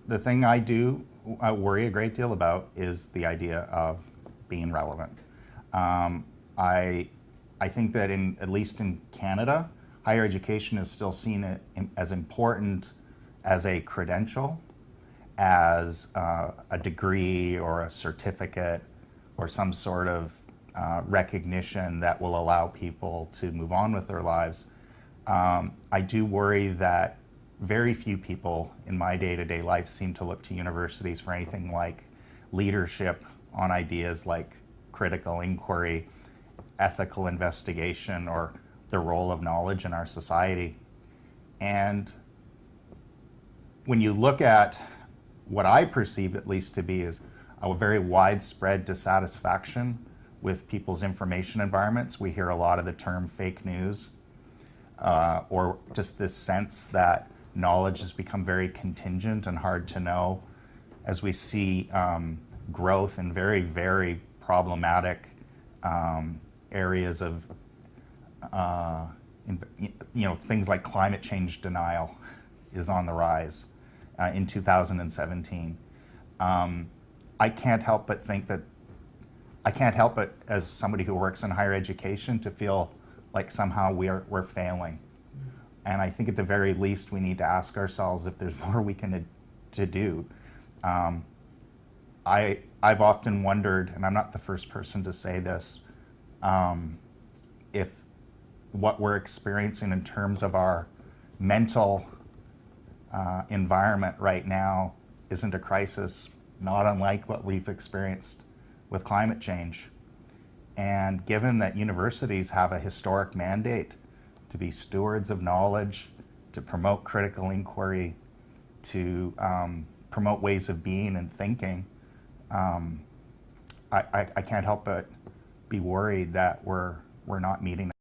the thing I do worry a great deal about is the idea of being relevant. I think that at least in Canada, higher education is still seen as important as a credential, as a degree or a certificate or some sort of recognition that will allow people to move on with their lives. I do worry that very few people in my day-to-day life seem to look to universities for anything like leadership on ideas like critical inquiry, ethical investigation, or the role of knowledge in our society. And when you look at what I perceive at least to be is a very widespread dissatisfaction with people's information environments, we hear a lot of the term fake news, or just this sense that knowledge has become very contingent and hard to know, as we see growth in very, very problematic areas of, things like climate change denial is on the rise in 2017. I can't help but think that, as somebody who works in higher education, to feel like somehow we're failing. And I think at the very least we need to ask ourselves if there's more we can do. I've often wondered, and I'm not the first person to say this, if what we're experiencing in terms of our mental environment right now isn't a crisis not unlike what we've experienced with climate change. And given that universities have a historic mandate to be stewards of knowledge, to promote critical inquiry, to promote ways of being and thinking, I can't help but be worried that we're not meeting